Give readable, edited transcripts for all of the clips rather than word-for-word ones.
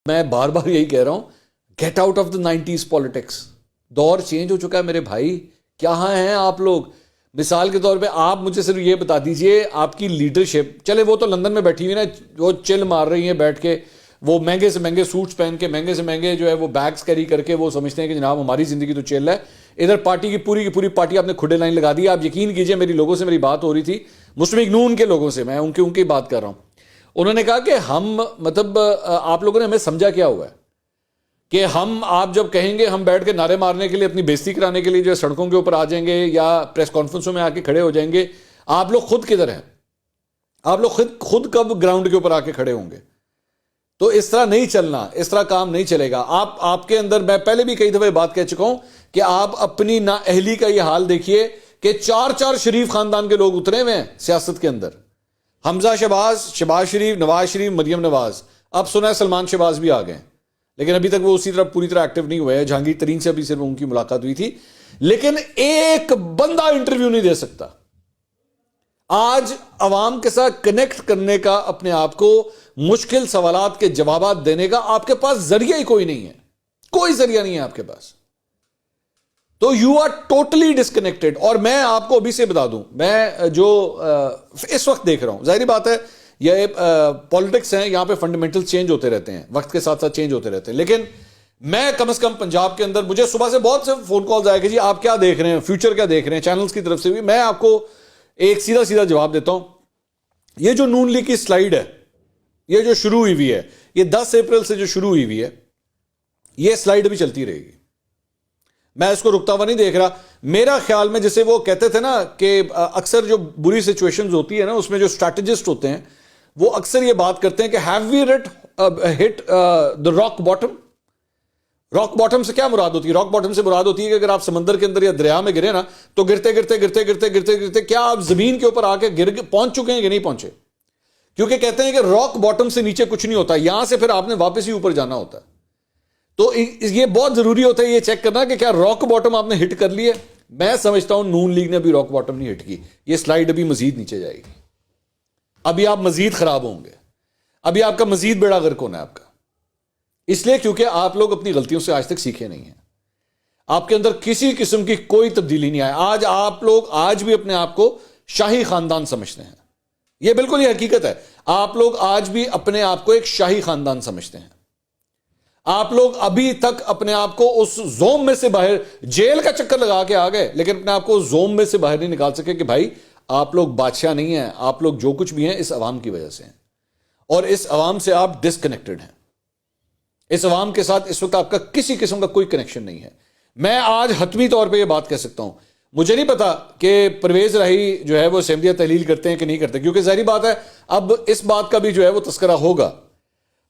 میں بار بار یہی کہہ رہا ہوں, get out of the 90s politics. دور چینج ہو چکا ہے میرے بھائی. کہاں ہیں آپ لوگ؟ مثال کے طور پہ آپ مجھے صرف یہ بتا دیجئے, آپ کی لیڈرشپ, چلے وہ تو لندن میں بیٹھی ہوئی نا, وہ چل مار رہی ہیں بیٹھ کے, وہ مہنگے سے مہنگے سوٹس پہن کے, مہنگے سے مہنگے جو ہے وہ بیگز کیری کر کے وہ سمجھتے ہیں کہ جناب ہماری زندگی تو چل ہے. ادھر پارٹی کی پوری پارٹی آپ نے کھڈے لائن لگا دی. آپ یقین کیجئے, میری لوگوں سے میری بات ہو رہی تھی, مسلم لیگ نون کے لوگوں سے, میں ان کی بات کر رہا ہوں. انہوں نے کہا کہ ہم مطلب آپ لوگوں نے ہمیں سمجھا کیا ہوا ہے کہ ہم, آپ جب کہیں گے ہم بیٹھ کے نعرے مارنے کے لیے, اپنی بےزتی کرانے کے لیے جو ہے سڑکوں کے اوپر آ جائیں گے یا پریس کانفرنسوں میں آ کے کھڑے ہو جائیں گے. آپ لوگ خود کدھر ہیں؟ آپ لوگ خود کب گراؤنڈ کے اوپر آ کے کھڑے ہوں گے؟ تو اس طرح نہیں چلنا, اس طرح کام نہیں چلے گا. آپ کے اندر, میں پہلے بھی کئی دفعہ بات کہہ چکا ہوں کہ آپ اپنی نااہلی کا یہ حال دیکھیے کہ 4 شریف خاندان کے لوگ اترے ہوئے ہیں سیاست کے اندر. حمزہ شہباز شریف, نواز شریف, مریم نواز, اب سنا ہے سلمان شہباز بھی آ گئے, لیکن ابھی تک وہ اسی طرح پوری طرح ایکٹیو نہیں ہوئے ہیں. جہانگیر ترین سے ابھی صرف ان کی ملاقات ہوئی تھی, لیکن ایک بندہ انٹرویو نہیں دے سکتا. آج عوام کے ساتھ کنیکٹ کرنے کا, اپنے آپ کو مشکل سوالات کے جوابات دینے کا آپ کے پاس ذریعہ ہی کوئی نہیں ہے, کوئی ذریعہ نہیں ہے آپ کے پاس. تو یو آر ٹوٹلی ڈسکنیکٹڈ. اور میں آپ کو ابھی سے بتا دوں, میں جو اس وقت دیکھ رہا ہوں, ظاہری بات ہے یہ پالیٹکس ہیں, یہاں پہ فنڈامنٹل چینج ہوتے رہتے ہیں, وقت کے ساتھ ساتھ چینج ہوتے رہتے ہیں. لیکن میں کم از کم پنجاب کے اندر, مجھے صبح سے بہت سے فون کالز آئے کہ جی آپ کیا دیکھ رہے ہیں, فیوچر کیا دیکھ رہے ہیں, چینلز کی طرف سے بھی. میں آپ کو ایک سیدھا جواب دیتا ہوں. یہ جو نون لیگ کی سلائیڈ ہے, یہ جو شروع ہوئی ہوئی ہے, یہ 10 اپریل سے جو شروع ہوئی ہوئی ہے, یہ سلائیڈ بھی چلتی رہے گی. میں اس کو رکتا ہوا نہیں دیکھ رہا. میرا خیال میں, جسے وہ کہتے تھے نا کہ اکثر جو بری سچویشنز ہوتی ہے نا, اس میں جو اسٹریٹجسٹ ہوتے ہیں وہ اکثر یہ بات کرتے ہیں کہ have we hit the rock bottom. Rock bottom سے کیا مراد ہوتی ہے؟ راک باٹم سے مراد ہوتی ہے کہ اگر آپ سمندر کے اندر یا دریا میں گرے نا, تو گرتے کیا آپ زمین کے اوپر آ کے پہنچ چکے ہیں کہ نہیں پہنچے؟ کیونکہ کہتے ہیں کہ راک باٹم سے نیچے کچھ نہیں ہوتا, یہاں سے پھر آپ نے واپس ہی اوپر جانا ہوتا ہے. تو یہ بہت ضروری ہوتا ہے یہ چیک کرنا کہ کیا راک باٹم آپ نے ہٹ کر لی ہے. میں سمجھتا ہوں نون لیگ نے ابھی راک باٹم نہیں ہٹ کی, یہ سلائیڈ ابھی مزید نیچے جائے گی. ابھی آپ مزید خراب ہوں گے, ابھی آپ کا مزید بیڑا غرق ہونا ہے آپ کا. اس لیے کیونکہ آپ لوگ اپنی غلطیوں سے آج تک سیکھے نہیں ہیں. آپ کے اندر کسی قسم کی کوئی تبدیلی نہیں آئی. آج آپ لوگ آج بھی اپنے آپ کو شاہی خاندان سمجھتے ہیں. یہ بالکل یہ حقیقت ہے. آپ لوگ آج بھی اپنے آپ کو ایک شاہی خاندان سمجھتے ہیں. آپ لوگ ابھی تک اپنے آپ کو اس زوم میں سے باہر, جیل کا چکر لگا کے آ گئے, لیکن اپنے آپ کو زوم میں سے باہر نہیں نکال سکے کہ بھائی آپ لوگ بادشاہ نہیں ہیں. آپ لوگ جو کچھ بھی ہیں اس عوام کی وجہ سے ہیں, اور اس عوام سے آپ ڈسکنیکٹڈ ہیں. اس عوام کے ساتھ اس وقت آپ کا کسی قسم کا کوئی کنیکشن نہیں ہے. میں آج حتمی طور پہ یہ بات کہہ سکتا ہوں, مجھے نہیں پتا کہ پرویز راہی جو ہے وہ اسمبلیاں تحلیل کرتے ہیں کہ نہیں کرتے, کیونکہ ظاہری بات ہے اب اس بات کا بھی جو ہے وہ تذکرہ ہوگا.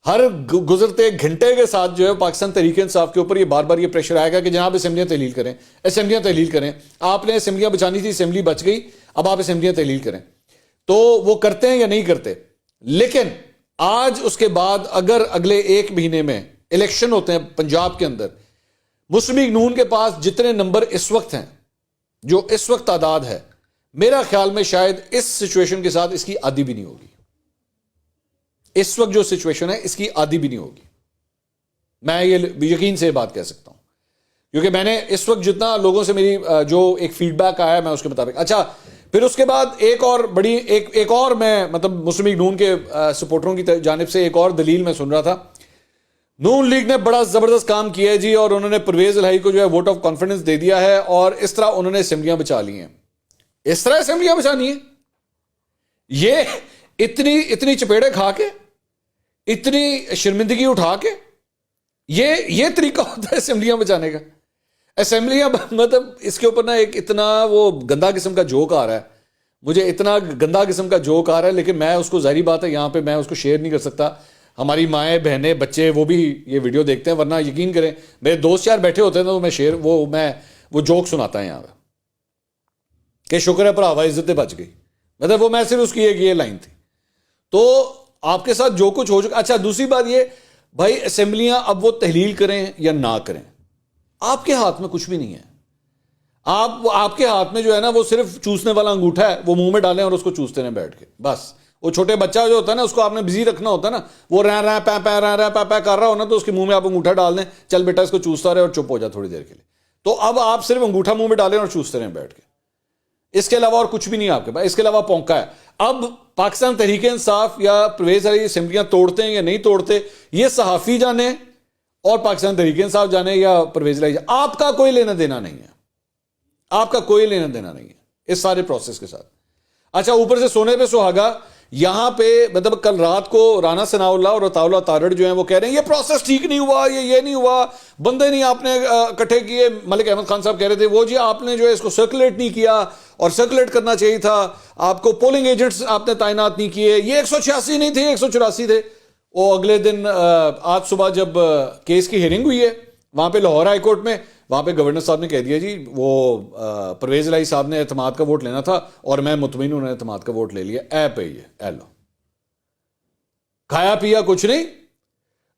ہر گزرتے گھنٹے کے ساتھ جو ہے پاکستان تحریک انصاف کے اوپر یہ بار بار یہ پریشر آئے گا کہ جناب اسمبلیاں تحلیل کریں, اسمبلیاں تحلیل کریں. آپ نے اسمبلیاں بچانی تھی, اسمبلی بچ گئی, اب آپ اسمبلیاں تحلیل کریں. تو وہ کرتے ہیں یا نہیں کرتے. لیکن آج اس کے بعد اگر اگلے 1 مہینے میں الیکشن ہوتے ہیں پنجاب کے اندر, مسلم لیگ نون کے پاس جتنے نمبر اس وقت ہیں, جو اس وقت تعداد ہے, میرا خیال میں شاید اس سچویشن کے ساتھ اس کی عادی بھی نہیں ہوگی. اس وقت جو سچویشن ہے اس کی عادی بھی نہیں ہوگی. میں یہ یقین سے بات کہہ سکتا ہوں, کیونکہ میں نے اس وقت جتنا لوگوں سے میری جو ایک فیڈ بیک آیا ہے میں اس کے مطابق. اچھا, پھر اس کے بعد ایک اور میں مطلب مسلم لیگ نون کے سپورٹروں کی جانب سے ایک اور دلیل میں سن رہا تھا. نون لیگ نے بڑا زبردست کام کیا ہے جی, اور انہوں نے پرویز الہی کو جو ہے ووٹ آف کانفیڈنس دے دیا ہے, اور اس طرح انہوں نے اسمبلیاں بچا لی ہیں. اس طرح اسمبلیاں بچانی ہیں؟ یہ اتنی چپیڑے کھا کے, اتنی شرمندگی اٹھا کے, یہ طریقہ ہوتا ہے اسمبلیاں بچانے کا؟ اسمبلیاں مطلب اس کے اوپر نا ایک اتنا وہ گندا قسم کا جوک آ رہا ہے, مجھے اتنا گندا قسم کا جوک آ رہا ہے, لیکن میں اس کو ظاہری بات ہے یہاں پہ میں اس کو شیئر نہیں کر سکتا. ہماری مائیں بہنیں بچے وہ بھی یہ ویڈیو دیکھتے ہیں, ورنہ یقین کریں میرے دوست یار بیٹھے ہوتے ہیں تو میں وہ جوک سناتا ہے یہاں پہ کہ شکر ہے بھراوا عزت بچ گئی. مطلب وہ میں صرف اس کی ایک یہ لائن تھی. تو آپ کے ساتھ جو کچھ ہو چکا. اچھا, دوسری بات یہ بھائی, اسمبلیاں اب وہ تحلیل کریں یا نہ کریں, آپ کے ہاتھ میں کچھ بھی نہیں ہے. آپ کے ہاتھ میں جو ہے نا وہ صرف چوسنے والا انگوٹھا ہے, وہ منہ میں ڈالیں اور اس کو چوستے رہیں بیٹھ کے, بس وہ چھوٹے بچہ جو ہوتا ہے نا اس کو آپ نے بزی رکھنا ہوتا ہے نا, وہ رہ پہ کر رہا ہونا تو اس کے منہ میں آپ انگوٹھا ڈال دیں, چل بیٹا اس کو چوستا رہے اور چپ ہو جا تھوڑی دیر کے لیے. تو اب آپ صرف انگوٹھا منہ میں ڈالیں اور چوستے رہیں بیٹھ کے, اس کے علاوہ اور کچھ بھی نہیں آپ کے پاس, اس کے علاوہ پونکا ہے. اب پاکستان تحریک انصاف یا پرویز علی اسمبلیاں توڑتے ہیں یا نہیں توڑتے, یہ صحافی جانے اور پاکستان تحریک انصاف جانے یا پرویز علی, آپ کا کوئی لینا دینا نہیں ہے, آپ کا کوئی لینا دینا نہیں ہے اس سارے پروسیس کے ساتھ. اچھا, اوپر سے سونے پہ سہاگا, یہاں پہ مطلب کل رات کو رانا ثناء اللہ اور عطا اللہ تارڑ جو ہیں وہ کہہ رہے ہیں یہ پروسیس ٹھیک نہیں ہوا, یہ نہیں ہوا, بندے نہیں آپ نے اکٹھے کیے. ملک احمد خان صاحب کہہ رہے تھے وہ جی آپ نے جو ہے اس کو سرکولیٹ نہیں کیا, اور سرکولیٹ کرنا چاہیے تھا آپ کو, پولنگ ایجنٹس آپ نے تعینات نہیں کیے, یہ 186 نہیں تھے 184 تھے. وہ اگلے دن آج صبح جب کیس کی ہیئرنگ ہوئی ہے وہاں پہ لاہور ہائی کورٹ میں, وہاں پہ گورنر صاحب نے کہہ دیا جی وہ پرویز الہی صاحب نے اعتماد کا ووٹ لینا تھا اور میں مطمئن ہوں انہوں نے اعتماد کا ووٹ لے لیا. اے پہ یہ اے لو, کھایا پیا کچھ نہیں,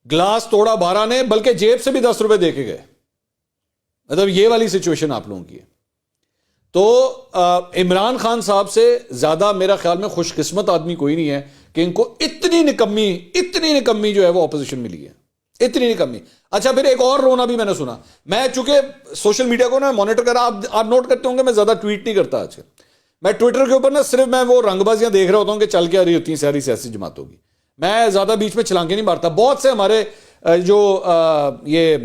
گلاس توڑا 12 نے, بلکہ جیب سے بھی 10 روپے دے کے گئے. مطلب یہ والی سچویشن آپ لوگوں کی ہے. تو عمران خان صاحب سے زیادہ میرا خیال میں خوش قسمت آدمی کوئی نہیں ہے کہ ان کو اتنی نکمی جو ہے وہ اپوزیشن ملی ہے, اتنی نکمی. اچھا, پھر ایک اور رونا بھی میں نے سنا. میں چونکہ سوشل میڈیا کو نا مانیٹر کر رہا, آپ نوٹ کرتے ہوں گے میں زیادہ ٹویٹ نہیں کرتا آج کل. میں ٹویٹر کے اوپر نا صرف میں وہ رنگ بازیاں دیکھ رہا ہوتا ہوں کہ چل کے آ رہی ہوتی ہیں ساری سیاسی جماعتوں کی. میں زیادہ بیچ میں چھلانگے نہیں مارتا. بہت سے ہمارے جو یہ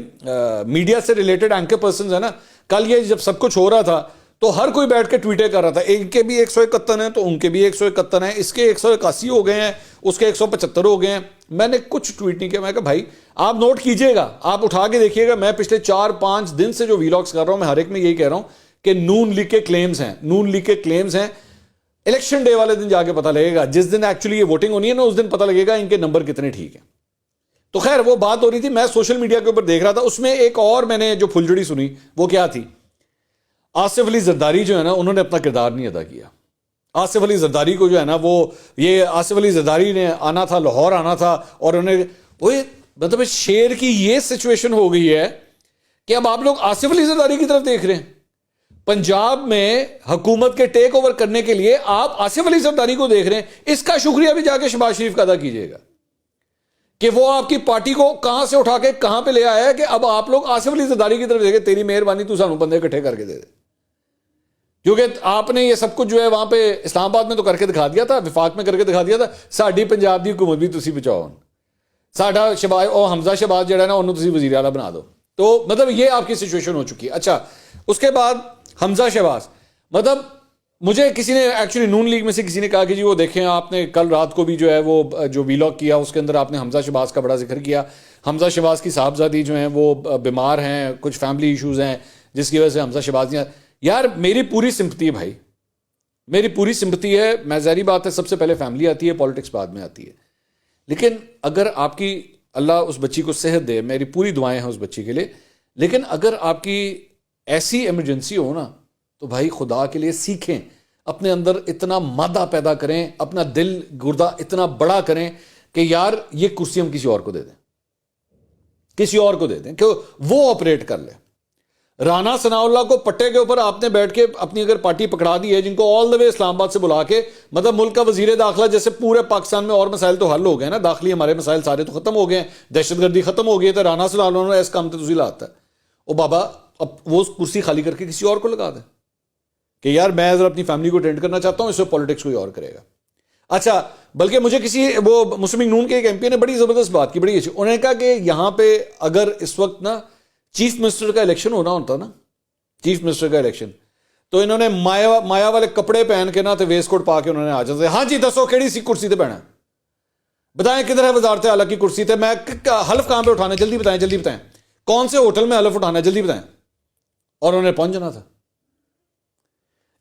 میڈیا سے ریلیٹڈ اینکر پرسنز ہیں نا, کل یہ جب سب کچھ ہو رہا تھا تو ہر کوئی بیٹھ کے ٹویٹیں کر رہا تھا, ان کے بھی 151 ہیں تو ان کے بھی 151 ہیں, اس کے 181 ہو گئے ہیں, اس کے 175 ہو گئے ہیں. میں نے کچھ ٹویٹ نہیں کیا. میں کہا بھائی آپ نوٹ کیجئے گا, آپ اٹھا کے دیکھیے گا, میں پچھلے 4-5 دن سے جو ویلاگز کر رہا ہوں میں ہر ایک میں یہی کہہ رہا ہوں کہ نون لیگ کے کلیمز ہیں. الیکشن ڈے والے دن جا کے پتہ لگے گا, جس دن ایکچولی یہ ووٹنگ ہونی ہے نا اس دن پتہ لگے گا ان کے نمبر کتنے ٹھیک ہیں. تو خیر وہ بات ہو رہی تھی, میں سوشل میڈیا کے اوپر دیکھ رہا تھا, اس میں ایک اور میں نے جو پھلجڑی سنی وہ کیا تھی, آصف علی زرداری جو ہے نا انہوں نے اپنا کردار نہیں ادا کیا. آصف علی زرداری کو جو ہے نا وہ یہ آصف علی زرداری نے آنا تھا, لاہور آنا تھا, اور انہیں وہ مطلب شیر کی یہ سچویشن ہو گئی ہے کہ اب آپ لوگ آصف علی زرداری کی طرف دیکھ رہے ہیں. پنجاب میں حکومت کے ٹیک اوور کرنے کے لیے آپ آصف علی زرداری کو دیکھ رہے ہیں. اس کا شکریہ بھی جا کے شہباز شریف کا ادا کیجیے گا کہ وہ آپ کی پارٹی کو کہاں سے اٹھا کے کہاں پہ لے آیا ہے کہ اب آپ لوگ آصف علی زرداری کی طرف دیکھیں. تیری مہربانی تو سانو بندے اکٹھے کر کے دے دے, کیونکہ آپ نے یہ سب کچھ جو ہے وہاں پہ اسلام آباد میں تو کر کے دکھا دیا تھا, وفاق میں کر کے دکھا دیا تھا. ساڈی پنجاب دی حکومت بھی تسی بچاؤ, ساڈا شہباز اور حمزہ شہباز جڑا ہے نا انہوں تسی وزیر اعلیٰ بنا دو. تو مطلب یہ آپ کی سچویشن ہو چکی ہے. اچھا, اس کے بعد حمزہ شہباز, مطلب مجھے کسی نے ایکچولی نون لیگ میں سے کسی نے کہا کہ جی وہ دیکھیں آپ نے کل رات کو بھی جو ہے وہ جو ویلاگ کیا اس کے اندر آپ نے حمزہ شہباز کا بڑا ذکر کیا. حمزہ شہباز کی صاحبزادی جو ہیں وہ بیمار ہیں, کچھ فیملی ایشوز ہیں جس کی وجہ سے حمزہ شہباز نہیں. یار میری پوری سمپتی ہے بھائی, میری پوری سمپتی ہے. میں ظاہری بات ہے سب سے پہلے فیملی آتی ہے, پالیٹکس بعد میں آتی ہے. لیکن اگر آپ کی اللہ اس بچی کو صحت دے, میری پوری دعائیں ہیں اس بچی کے لیے, لیکن اگر آپ کی ایسی ایمرجنسی ہو نا تو بھائی خدا کے لیے سیکھیں, اپنے اندر اتنا مادہ پیدا کریں, اپنا دل گردہ اتنا بڑا کریں کہ یار یہ کرسی ہم کسی اور کو دے دیں, کسی اور کو دے دیں کہ وہ آپریٹ کر لے. رانا ثناء اللہ کو پٹے کے اوپر آپ نے بیٹھ کے اپنی اگر پارٹی پکڑا دی ہے, جن کو آل دا وے اسلام آباد سے بلا کے مطلب ملک کا وزیر داخلہ, جیسے پورے پاکستان میں اور مسائل تو حل ہو گئے نا, داخلی ہمارے مسائل سارے تو ختم ہو گئے ہیں, دہشت گردی ختم ہو گئی, تو رانا ثناء اللہ نے اس کام تے تسی لاتا ہے. او بابا اب وہ کرسی خالی کر کے کسی اور کو لگا دیں کہ یار میں ذرا اپنی فیملی کو اٹینڈ کرنا چاہتا ہوں, اس سے پالیٹکس کوئی اور کرے گا. اچھا, بلکہ مجھے کسی وہ مسلم لیگ نون کے ایک ایم پی نے بڑی زبردست بات کی, بڑی اچھی. انہوں نے کہا کہ یہاں پہ اگر اس وقت نا چیف منسٹر کا الیکشن ہونا ہوتا نا, چیف منسٹر کا الیکشن, تو انہوں نے مایا والے کپڑے پہن کے نا تو ویسٹ کوٹ پا کے انہوں نے آ جاتے, ہاں جی دسو کیڑی سی کرسی تے بہنا, بتائیں کدھر ہے وزارت اعلیٰ کی کرسی تے, میں حلف کہاں پہ اٹھانا ہے, جلدی بتائیں, جلدی بتائیں, کون سے ہوٹل میں حلف اٹھانا ہے, جلدی بتائیں. اور انہوں نے پہنچ جانا تھا.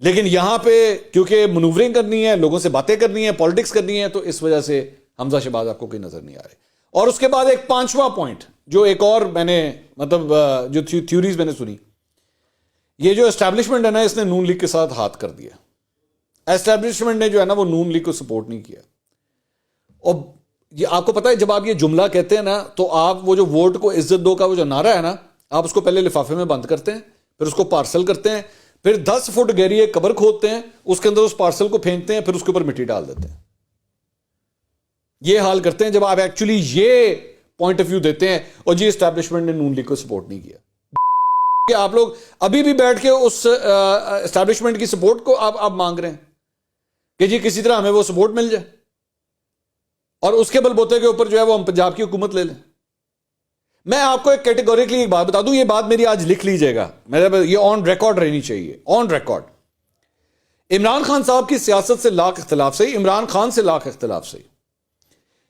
لیکن یہاں پہ کیونکہ منورنگ کرنی ہے, لوگوں سے باتیں کرنی ہے, پالیٹکس کرنی ہے, تو اس وجہ سے حمزہ شہباز آپ کو کوئی نظر نہیں آ رہے. اور اس کے بعد ایک 5واں پوائنٹ جو ایک اور میں نے مطلب جو تھیوریز میں نے سنی, یہ جو اسٹیبلشمنٹ ہے نا اس نے نون لیگ کے ساتھ ہاتھ کر دیا. اسٹیبلشمنٹ نے جو ہے نا وہ نون لیگ کو سپورٹ نہیں کیا. اور یہ آپ کو پتا ہے جب آپ یہ جملہ کہتے ہیں نا تو آپ وہ جو ووٹ کو عزت دو کا وہ جو نعرہ ہے نا, آپ اس کو پہلے لفافے میں بند کرتے ہیں, پھر اس کو پارسل کرتے ہیں, پھر 10 فٹ گہری ایک قبر کھودتے ہیں, اس کے اندر اس پارسل کو پھینکتے ہیں, پھر اس کے اوپر مٹی ڈال دیتے ہیں. یہ حال کرتے ہیں جب آپ ایکچولی یہ پوائنٹ آف ویو دیتے ہیں اور جی اسٹیبلشمنٹ نے نون لیگ کو سپورٹ نہیں کیا، کہ آپ لوگ ابھی بھی بیٹھ کے اس اسٹیبلشمنٹ کی سپورٹ کو آپ مانگ رہے ہیں کہ جی کسی طرح ہمیں وہ سپورٹ مل جائے، اور اس کے بل بوتے کے اوپر جو ہے وہ ہم پنجاب کی حکومت لے لیں۔ میں آپ کو ایک کیٹیگوریکلی ایک بات بتا دوں، یہ بات میری آج لکھ لیجئے گا، یہ آن ریکارڈ رہنی چاہیے، آن ریکارڈ۔ عمران خان صاحب کی سیاست سے لاکھ اختلاف صحیح، عمران خان سے لاکھ اختلاف صحیح،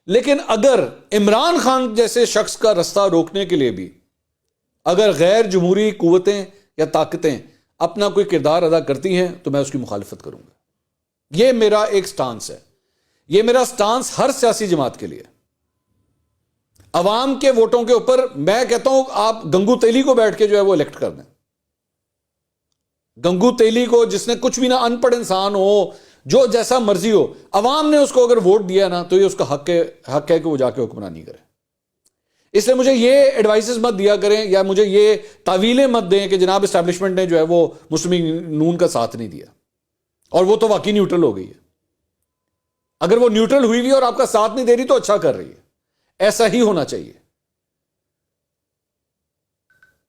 لیکن اگر عمران خان جیسے شخص کا رستہ روکنے کے لیے بھی اگر غیر جمہوری قوتیں یا طاقتیں اپنا کوئی کردار ادا کرتی ہیں تو میں اس کی مخالفت کروں گا۔ یہ میرا ایک سٹانس ہے، یہ میرا سٹانس ہر سیاسی جماعت کے لیے۔ عوام کے ووٹوں کے اوپر میں کہتا ہوں آپ گنگو تیلی کو بیٹھ کے جو ہے وہ الیکٹ کر دیں، گنگو تیلی کو، جس نے کچھ بھی نہ، ان پڑھ انسان ہو، جو جیسا مرضی ہو، عوام نے اس کو اگر ووٹ دیا نا تو یہ اس کا حق ہے کہ وہ جا کے حکمرانی کرے۔ اس لیے مجھے یہ ایڈوائسز مت دیا کریں یا مجھے یہ تعویلیں مت دیں کہ جناب اسٹیبلشمنٹ نے جو ہے وہ مسلم لیگ نون کا ساتھ نہیں دیا اور وہ تو واقعی نیوٹرل ہو گئی ہے۔ اگر وہ نیوٹرل ہوئی بھی اور آپ کا ساتھ نہیں دے رہی تو اچھا کر رہی ہے، ایسا ہی ہونا چاہیے۔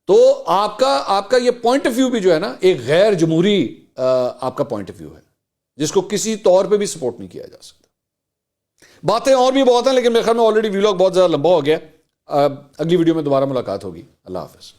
تو آپ کا یہ پوائنٹ آف ویو بھی جو ہے نا ایک غیر جمہوری آپ کا پوائنٹ آف ویو ہے، جس کو کسی طور پہ بھی سپورٹ نہیں کیا جا سکتا۔ باتیں اور بھی بہت ہیں لیکن میرے خیال میں آلریڈی ویلاگ بہت زیادہ لمبا ہو گیا۔ اگلی ویڈیو میں دوبارہ ملاقات ہوگی۔ اللہ حافظ۔